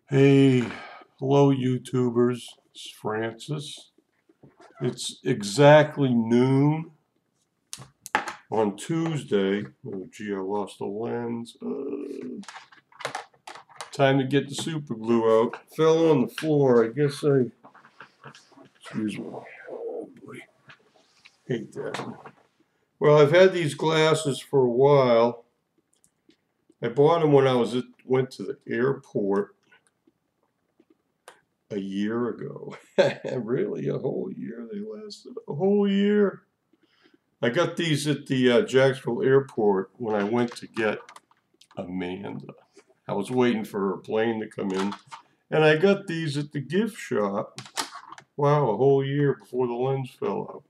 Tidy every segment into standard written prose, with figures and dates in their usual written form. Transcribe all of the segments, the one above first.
Hey, hello YouTubers, it's Fran-Sez. It's exactly noon on Tuesday. Oh gee, I lost the lens. Time to get the super glue out. Fell on the floor. Excuse me. Oh boy, hate that. Well, I've had these glasses for a while. I bought them when went to the airport a year ago. Really, a whole year? They lasted a whole year. I got these at the Jacksonville airport when I went to get Amanda. I was waiting for her plane to come in, and I got these at the gift shop. Wow, a whole year before the lens fell out.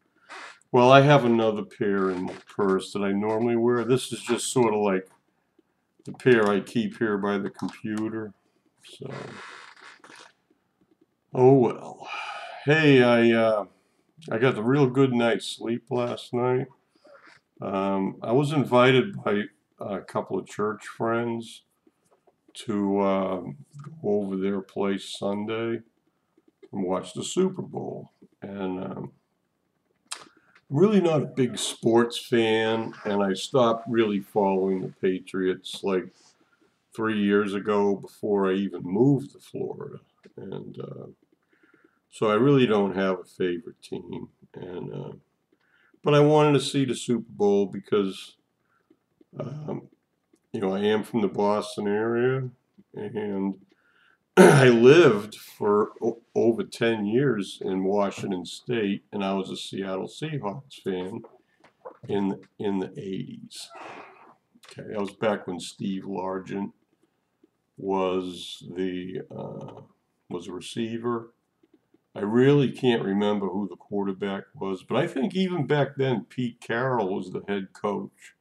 Well, I have another pair in my purse that I normally wear. This is just sort of like the pair I keep here by the computer. So, oh well. Hey, I got a real good night's sleep last night. I was invited by a couple of church friends to go over their place Sunday and watch the Super Bowl. And I'm really not a big sports fan, and I stopped really following the Patriots like 3 years ago before I even moved to Florida. And so I really don't have a favorite team. And but I wanted to see the Super Bowl because um, I am from the Boston area, and I lived for over 10 years in Washington State, and I was a Seattle Seahawks fan in the 80s. Okay, that was back when Steve Largent was was a receiver. I really can't remember who the quarterback was, but I think even back then Pete Carroll was the head coach.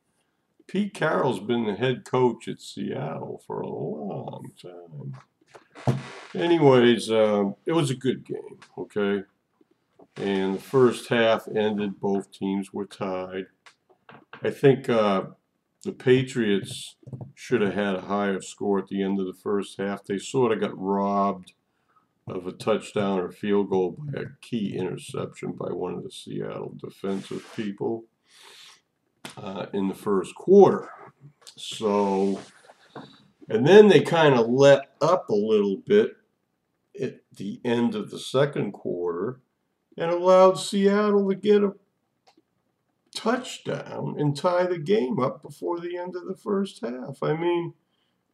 Pete Carroll's been the head coach at Seattle for a long time. Anyways, it was a good game, okay? And the first half ended, both teams were tied. I think the Patriots should have had a higher score at the end of the first half. They sort of got robbed of a touchdown or field goal by a key interception by one of the Seattle defensive people in the first quarter. So, and then they kind of let up a little bit at the end of the second quarter and allowed Seattle to get a touchdown and tie the game up before the end of the first half. I mean,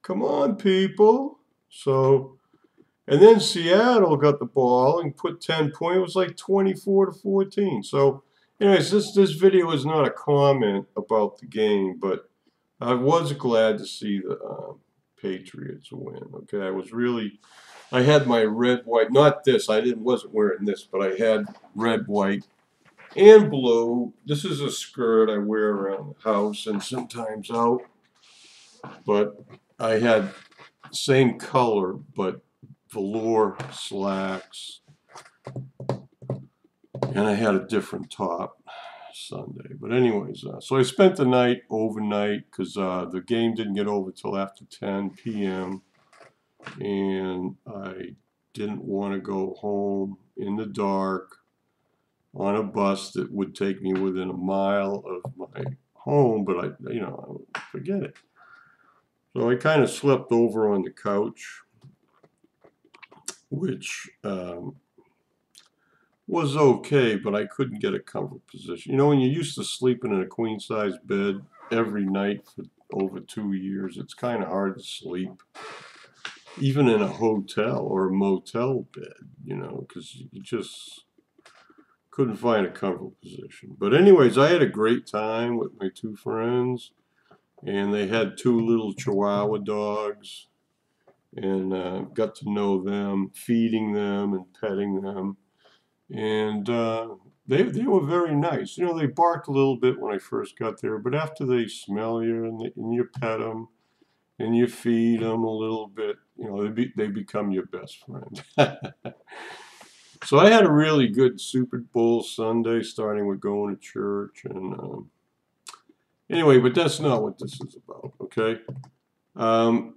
come on, people. So, and then Seattle got the ball and put 10 points. It was like 24-14. So, anyways, this video is not a comment about the game, but I was glad to see the Patriots win. Okay, I had my red, white, not this, wasn't wearing this, but I had red, white, and blue. This is a skirt I wear around the house and sometimes out, but I had same color, but velour slacks, and I had a different top Sunday. But anyways, so I spent the night overnight because the game didn't get over till after 10 p.m. and I didn't want to go home in the dark on a bus that would take me within a mile of my home, but I forget it. So I kind of slept over on the couch, which was okay, but I couldn't get a comfort position. You know, when you're used to sleeping in a queen size bed every night for over 2 years, it's kind of hard to sleep, even in a hotel or a motel bed, because you just couldn't find a comfortable position. But anyways, I had a great time with my two friends, and they had two little Chihuahua dogs, and got to know them, feeding them and petting them. And they were very nice. You know, they barked a little bit when I first got there, but after they smell you and you pet them and you feed them a little bit, they become your best friend. So I had a really good Super Bowl Sunday, starting with going to church. And anyway, but that's not what this is about, okay? Um,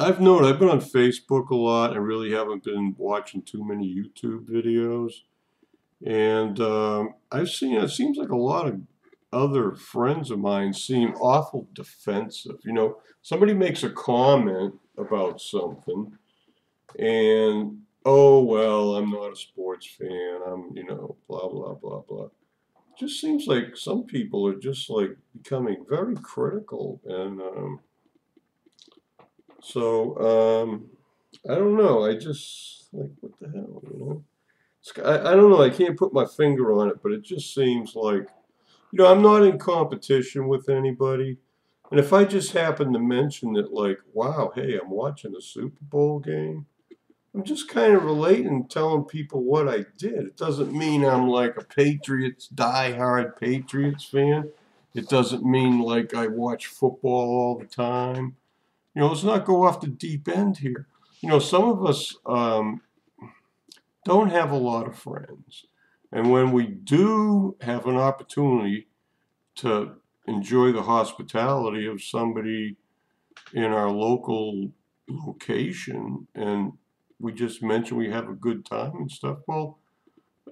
I've noticed, I've been on Facebook a lot. I really haven't been watching too many YouTube videos. And I've seen, it seems like a lot of other friends of mine seem awful defensive. You know, somebody makes a comment about something, and oh, well, I'm not a sports fan. I'm, you know, blah, blah, blah, blah. Just seems like some people are just like becoming very critical. And I don't know. I just, like, what the hell, you know? I don't know. I can't put my finger on it, but it just seems like, you know, I'm not in competition with anybody. And if I just happen to mention that, like, wow, hey, I'm watching a Super Bowl game, I'm just kind of relating, telling people what I did. It doesn't mean I'm like a Patriots, die-hard Patriots fan. It doesn't mean like I watch football all the time. You know, let's not go off the deep end here. You know, some of us don't have a lot of friends. And when we do have an opportunity to enjoy the hospitality of somebody in our local location, and we just mention we have a good time and stuff, well,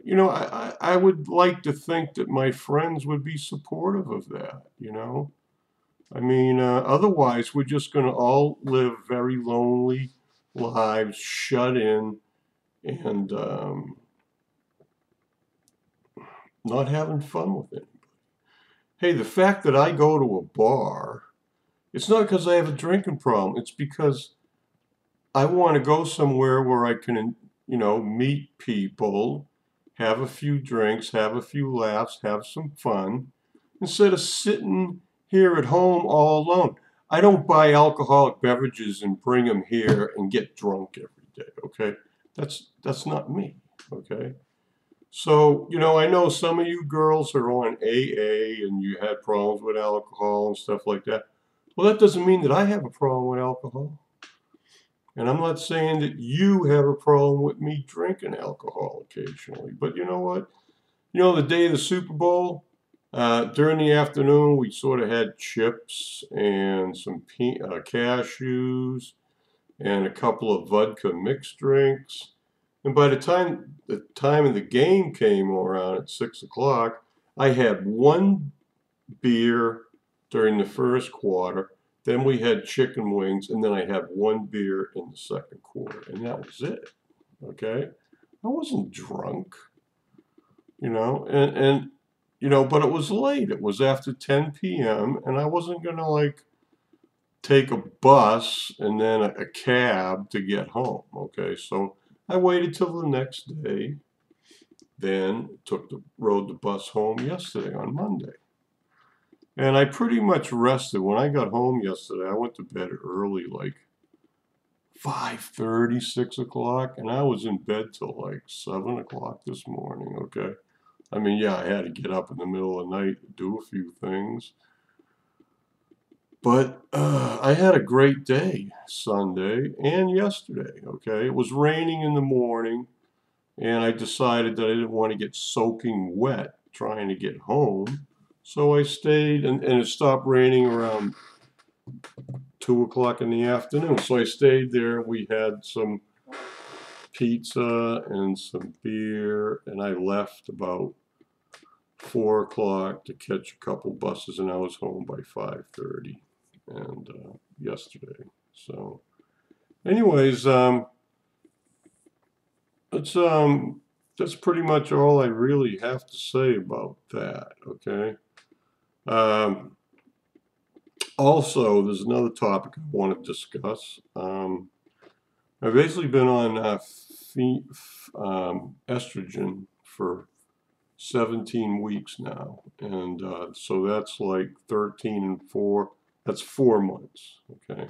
you know, I would like to think that my friends would be supportive of that, you know? I mean, otherwise, we're just going to all live very lonely lives, shut in, and not having fun with it. Hey, the fact that I go to a bar, it's not because I have a drinking problem. It's because I want to go somewhere where I can, you know, meet people, have a few drinks, have a few laughs, have some fun, instead of sitting here at home all alone. I don't buy alcoholic beverages and bring them here and get drunk every day, okay? That's not me, okay? So, you know, I know some of you girls are on AA and you had problems with alcohol and stuff like that. Well, that doesn't mean that I have a problem with alcohol. And I'm not saying that you have a problem with me drinking alcohol occasionally. But you know what? You know, the day of the Super Bowl, during the afternoon, we sort of had chips and some cashews and a couple of vodka mixed drinks. And by the time of the game came around at 6 o'clock, I had one beer during the first quarter. Then we had chicken wings, and then I had one beer in the second quarter, and that was it. Okay, I wasn't drunk, you know, and you know, but it was late. It was after 10 p.m., and I wasn't gonna like take a bus and then a cab to get home. Okay, so I waited till the next day, then rode the bus home yesterday on Monday. And I pretty much rested. When I got home yesterday, I went to bed early, like 5:30, 6 o'clock, and I was in bed till like 7 o'clock this morning, okay? I mean, yeah, I had to get up in the middle of the night and do a few things. But I had a great day Sunday and yesterday, okay? It was raining in the morning, and I decided that I didn't want to get soaking wet trying to get home. So I stayed, and it stopped raining around 2 o'clock in the afternoon. So I stayed there. We had some pizza and some beer, and I left about 4 o'clock to catch a couple buses, and I was home by 5:30 and yesterday. So anyways, that's that's pretty much all I really have to say about that, okay? Um, Also, there's another topic I want to discuss. I've basically been on estrogen for 17 weeks now, and so that's like 13 and 4. That's 4 months. Okay.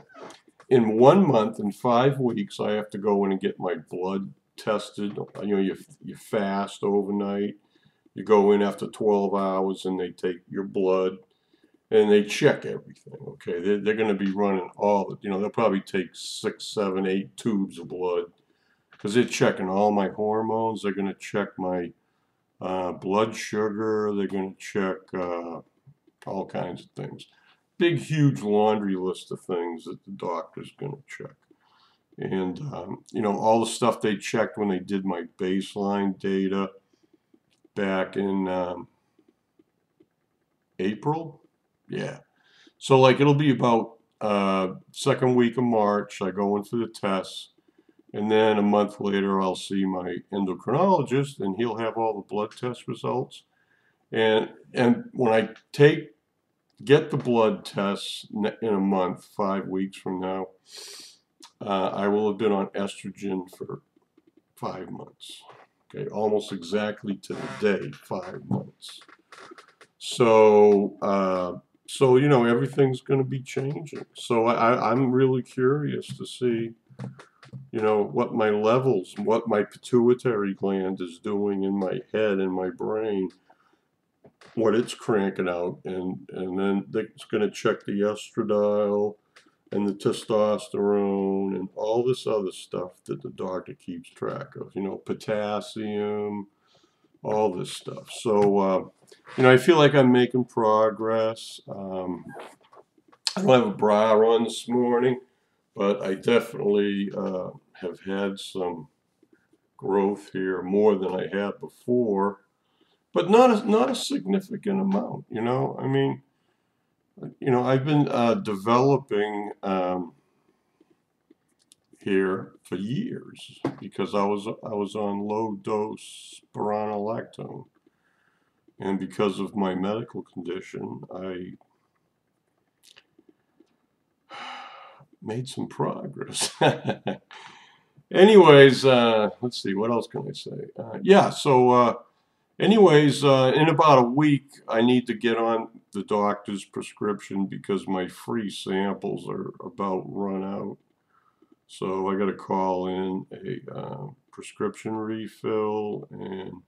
In 1 month and 5 weeks, I have to go in and get my blood tested. You know, you fast overnight. You go in after 12 hours, and they take your blood and they check everything. Okay, they're going to be running all the, you know, they'll probably take 6, 7, 8 tubes of blood because they're checking all my hormones. They're going to check my blood sugar. They're going to check all kinds of things. Big, huge laundry list of things that the doctor's going to check. And, you know, all the stuff they checked when they did my baseline data back in April. Yeah. So, like, it'll be about second week of March. I go in for the tests. And then a month later, I'll see my endocrinologist, and he'll have all the blood test results. And when I get the blood tests in a month, 5 weeks from now, I will have been on estrogen for 5 months. Okay, almost exactly to the day, 5 months. So, so you know, everything's going to be changing. So I'm really curious to see, you know, what my levels, what my pituitary gland is doing in my head and my brain, what it's cranking out, and then it's going to check the estradiol and the testosterone and all this other stuff that the doctor keeps track of, you know, potassium, all this stuff. So, you know, I feel like I'm making progress. I don't have a bra on this morning, but I definitely have had some growth here, more than I had before, but not a significant amount, you know. I mean, you know, I've been developing here for years because I was on low dose spironolactone, and because of my medical condition, I made some progress. Anyways, let's see, what else can I say? Yeah, so anyways, in about a week, I need to get on the doctor's prescription because my free samples are about run out. So I got to call in a prescription refill, and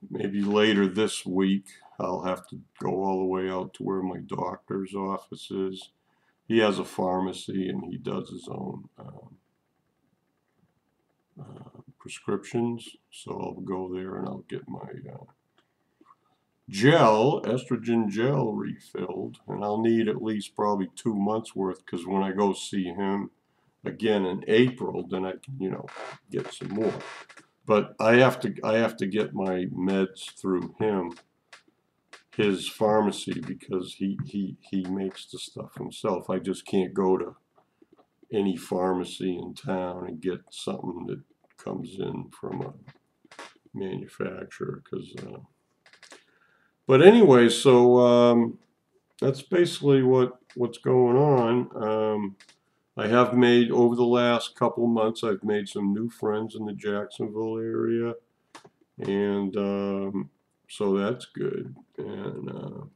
maybe later this week I'll have to go all the way out to where my doctor's office is. He has a pharmacy and he does his own prescriptions, so I'll go there and I'll get my estrogen gel refilled, and I'll need at least probably 2 months worth, because when I go see him again in April, then I can, you know, get some more. But I have to get my meds through his pharmacy, because he makes the stuff himself. I just can't go to any pharmacy in town and get something that comes in from a manufacturer, because but anyway, so that's basically what's going on. I have made, over the last couple months, I've made some new friends in the Jacksonville area, and so that's good. And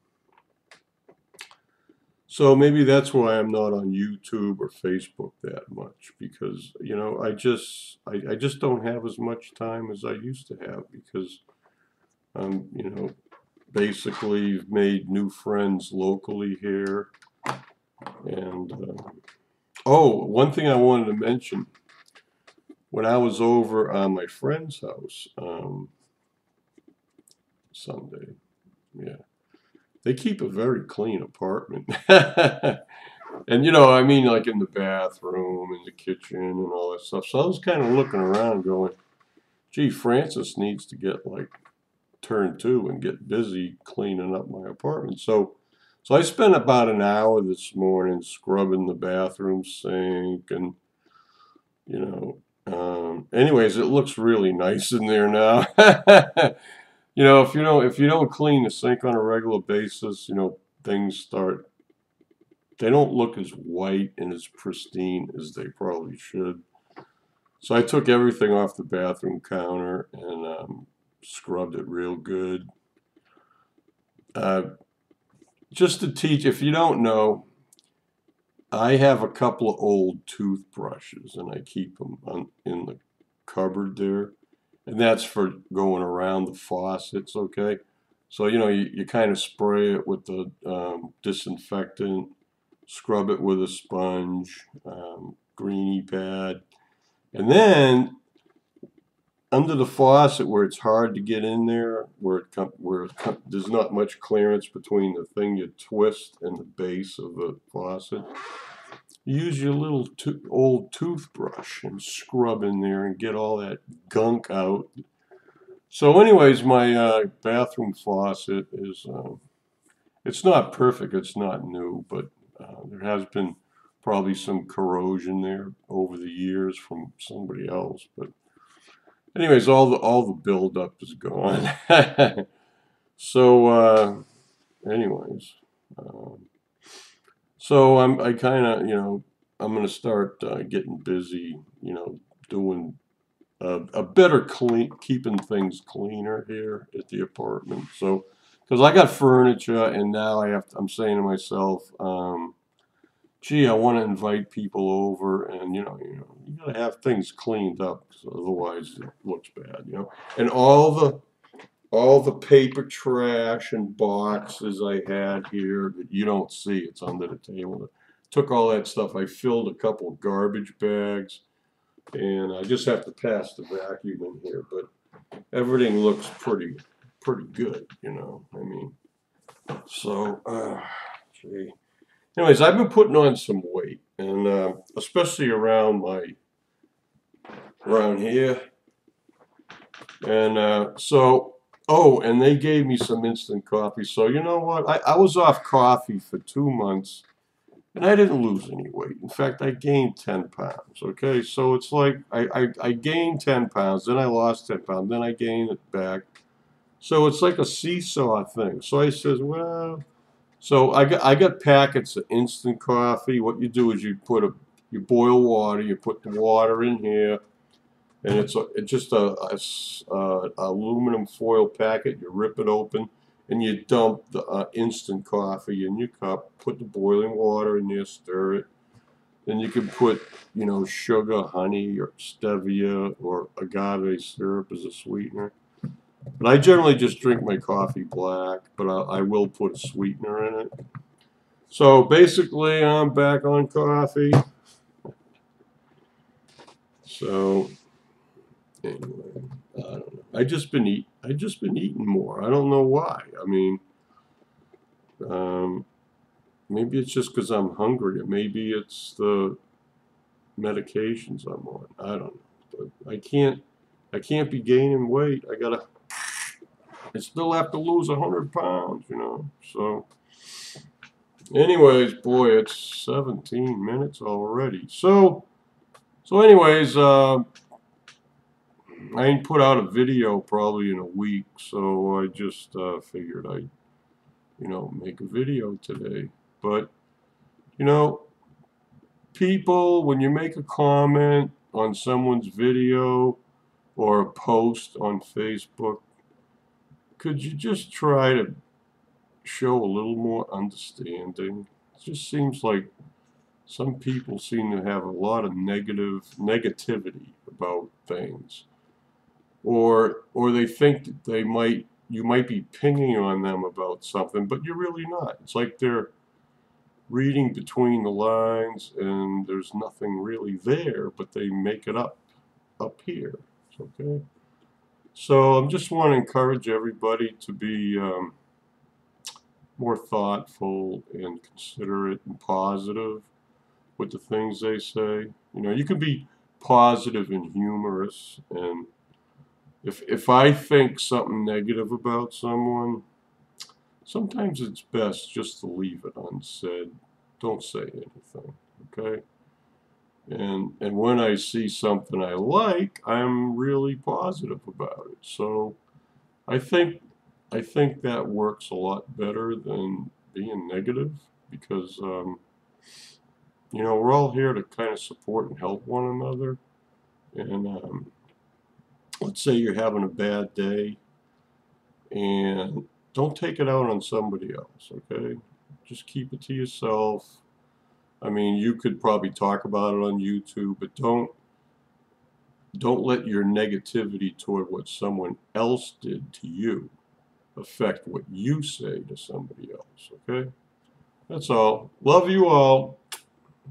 so maybe that's why I'm not on YouTube or Facebook that much, because, you know, I just don't have as much time as I used to have, because you know, basically made new friends locally here. And oh, one thing I wanted to mention, when I was over on my friend's house Sunday, yeah, they keep a very clean apartment. And, you know, I mean, like in the bathroom, in the kitchen, and all that stuff. So I was kind of looking around going, gee, Fran-Sez needs to get, like, turn two and get busy cleaning up my apartment. So I spent about an hour this morning scrubbing the bathroom sink, and, you know, anyways, it looks really nice in there now. You know, if you don't clean the sink on a regular basis, you know, they don't look as white and as pristine as they probably should. So I took everything off the bathroom counter and scrubbed it real good. Just to teach, if you don't know, I have a couple of old toothbrushes, and I keep them in the cupboard there, and that's for going around the faucets, okay? So, you know, you kind of spray it with the disinfectant, scrub it with a sponge, greenie pad, and then under the faucet, where it's hard to get in there, there's not much clearance between the thing you twist and the base of the faucet, use your little old toothbrush and scrub in there and get all that gunk out. So anyways, my bathroom faucet is, it's not perfect, it's not new, but there has been probably some corrosion there over the years from somebody else. But anyways, all the buildup is gone. So anyways, so I kind of, I'm gonna start getting busy, doing a better keeping things cleaner here at the apartment. So, because I got furniture, and now I'm saying to myself, gee, I want to invite people over, and you gotta have things cleaned up, 'cause otherwise it looks bad. And all the paper trash and boxes I had here that you don't see, it's under the table. Took all that stuff. I filled a couple of garbage bags, and I just have to pass the vacuum in here. But everything looks pretty good, I mean, so, gee. Anyways, I've been putting on some weight, and especially around here, and so. Oh, and they gave me some instant coffee. So you know what? I was off coffee for 2 months, and I didn't lose any weight. In fact, I gained 10 pounds. Okay, so it's like I gained 10 pounds, then I lost 10 pounds, then I gained it back. So it's like a seesaw thing. So I says, well, so I got packets of instant coffee. What you do is you boil water, you put the water in here, and it's just a aluminum foil packet. You rip it open, and you dump the instant coffee in your cup. Put the boiling water in there, stir it. Then you can put, sugar, honey, or stevia, or agave syrup as a sweetener. But I generally just drink my coffee black, but I will put a sweetener in it. So basically, I'm back on coffee. So anyway, I don't know. I just been eating more. I don't know why. I mean, maybe it's just because I'm hungry, or maybe it's the medications I'm on. I don't know. But I can't be gaining weight. I still have to lose 100 pounds, So, anyways, boy, it's 17 minutes already. So anyways, I ain't put out a video probably in a week, so I just figured I'd, make a video today. But, people, when you make a comment on someone's video or a post on Facebook, could you just try to show a little more understanding? It just seems like some people seem to have a lot of negativity about things, or they think that you might be pinging on them about something, but you're really not. It's like they're reading between the lines, and there's nothing really there, but they make it up here. Okay. So I just want to encourage everybody to be more thoughtful and considerate and positive with the things they say. You can be positive and humorous, and if I think something negative about someone, sometimes it's best just to leave it unsaid. Don't say anything, okay? And when I see something I like, I'm really positive about it. So I think that works a lot better than being negative, because we're all here to kind of support and help one another. And let's say you're having a bad day, and don't take it out on somebody else, okay? Just keep it to yourself. I mean, you could probably talk about it on YouTube, but don't let your negativity toward what someone else did to you affect what you say to somebody else, okay? That's all. Love you all.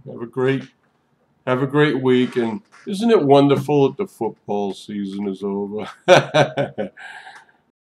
Have a great week, and isn't it wonderful that the football season is over?